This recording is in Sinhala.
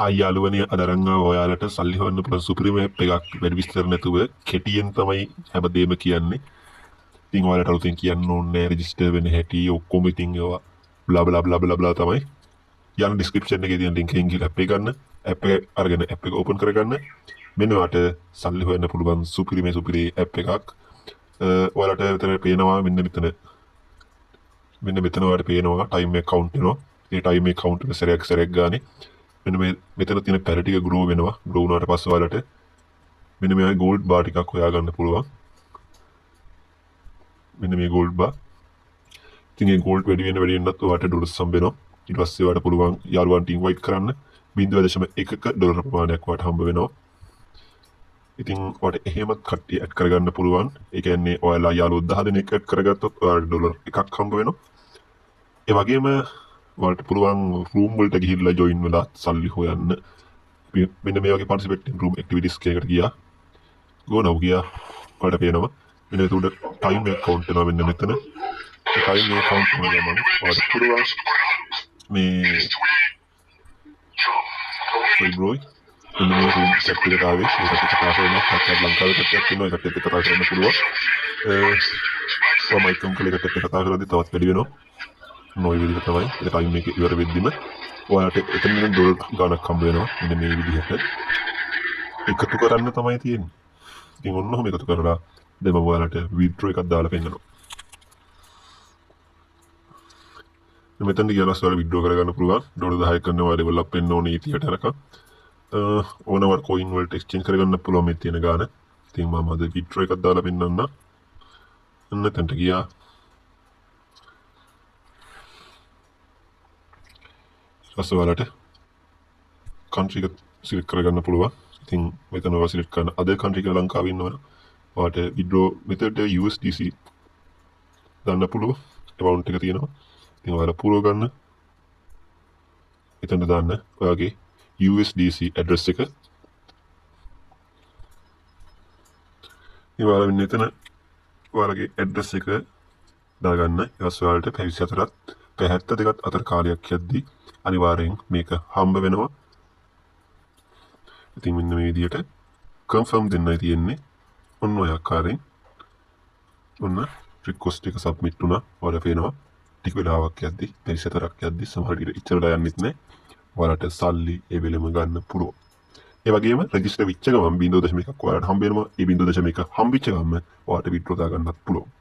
හායි යාළුවනේ අද අරන් ආව ඔයාලට සල්ලි හොයන්න පුළුවන් සුපිරිම ඇප් එකක් වැඩි විස්තර නැතුව කෙටියෙන් තමයි හැමදේම කියන්නේ. ඉතින් ඔයාලට අලුතෙන් කියන්න ඕනේ රෙජිස්ටර් වෙන්න හැටි ඔක්කොම ඉතින් ඒවා blah blah blah blah blah තමයි. යන්න ඩිස්ක්‍රිප්ෂන් එකේ තියෙන ලින්ක් එකෙන් ගිහලා ඇප් එක ගන්න. ඇප් එක අරගෙන ඇප් එක ඕපන් කරගන්න. මෙන්න ඔයාලට සල්ලි හොයන්න පුළුවන් සුපිරිම ඇප් එකක්. ඔයාලට විතර පේනවා මෙන්න මෙතන ඔයාලට පේනවා ටයිම් එක කවුන්ට් වෙනවා. ඒ ටයිම් එක කවුන්ට් එක සැරයක් ගානේ මෙන්න මේ මෙතන තියෙන පැර ටික ග්‍රෝ වෙනවා. ග්‍රෝ වුණාට පස්සේ ඔයාලට මෙන්න මේ ගෝල්ඩ් බාර් ටිකක් හොයාගන්න පුළුවන්. මෙන්න මේ ගෝල්ඩ් බාර්. ඉතින් මේ ගෝල්ඩ් වැඩි වෙනත් ඔයාලට ඩොලර්ස් හම්බ වෙනවා. ඊට පස්සේ ඔයාලට පුළුවන් යාළුවන්ට ඉන්වයිට් කරන්න 0.1 ඩොලර් ප්‍රමාණයක් ඔයාලට හම්බ වෙනවා. ඉතින් ඔයාලට එහෙමත් කට්ටිය ඇඩ් කරගන්න පුළුවන්. ඒ කියන්නේ ඔයාලා යාළුවෝ 10 දෙනෙක් ඇඩ් කරගත්තොත් ඔයාලට ඩොලර් එකක් හම්බ වෙනවා. ඒ වගේම ඔයාලට පුළුවන් රූම් වලට ගිහිල්ලා ජොයින් වෙලා සල්ලි හොයන්න. මෙන්න මේ වගේ පාටිසිපේටින් රූම් ඇක්ටිවිටීස් එකකට ගියා. ගෝනව් ගියා. ඔයාලට පේනවා. මෙන්න ඒකට ටයිම් එක කවුන්ට් වෙනවා මෙන්න මෙතන. ඒ ටයිම් එක කවුන්ට් කරන ගමන් ඔයාලට පුළුවන් මේ ෆයිබ්‍රොයි මෙන්න මේ රූම් චැට් එකට ආවේ. ඒකට කතා කරනවා. කතා ලංකාවේ කට්ටියක් ඉන්නවා. ඒකට කතා කරන්න පුළුවන්. ඔයා මයික් කම් කලයකට කතා කරද්දි තවත් වැඩි වෙනවා. නොයි විදිහට තමයි ඒ ටයිම් එක ඉවර වෙද්දිම ඔයාලට එතනින් ඩොලර් ගාණක් හම්බ වෙනවා. මෙන්න මේ විදිහට එකතු කරන්න තමයි තියෙන්නේ. ඉතින් ඔන්නෝම එකතු කරලා දැන් මම ඔයාලට විත්ඩ්‍රෝ එකක් දාලා පෙන්නනවා. මෙතන ගියලා ඔයාලා විත්ඩ්‍රෝ කරගන්න පුළුවන්. ඩොලර් 10ක් ගන්න ඔයාලා ඩෙවලොප් වෙන්න ඕනේ ඊටියට අරක. ඕනම කොයින් වලට එක්ස්චේන්ජ් කරගන්න පුළුවන් මේ තියෙන ගාණ. ඉතින් මම අද විත්ඩ්‍රෝ එකක් දාලා පෙන්නන්න. එන්න තැනට ගියා. ඊට ඔයාලට කන්ට්‍රි එක සිලෙක්ට් කරගන්න පුළුවන්. ඉතින් මෙතන ඔයාලා සිලෙක්ට් කරන අද කන්ට්‍රි එක ලංකාවේ ඉන්නවනම් ඔයාලට විත්ඩ්‍රෝ මෙතඩ් USDC දාන්න පුළුවන්. amount එක තියෙනවා. ඉතින් ඔයාලා පුරව ගන්න. එතන දාන්න ඔයාගේ USDC address එක. ඉතින් ඔයාලා මෙතන ඔයාලගේ address එක දාගන්න. ඊට ඔයාලට 72ත් අතර කාලයක් යද්දී අනිවාර්යෙන් මේක හම්බ වෙනවා. ඉතින් මෙන්න මේ විදිහට කන්ෆර්ම් දෙන්නයි තියෙන්නේ. ඔන්න ඔය ආකාරයෙන් ඔන්න රික්වෙස්ට් එක සබ්මිට් වුණා. ඔයාලා පේනවා ටික වෙලාවක් යද්දී 24ක් යද්දී සමහර විට ඉච්චරලා යන්නෙත් නැහැ. ඔයාලට සල්ලි ඒ වෙලෙම ගන්න පුළුවන්. ඒ වගේම රෙජිස්ටර් වෙච්ච ගමන් 0.1ක් ඔයාලට හම්බ වෙනවා. ඒ 0.1 හම්බෙච්ච ගමන් ඔයාලට විත්ඩ්‍රෝ දා ගන්නත් පුළුවන්.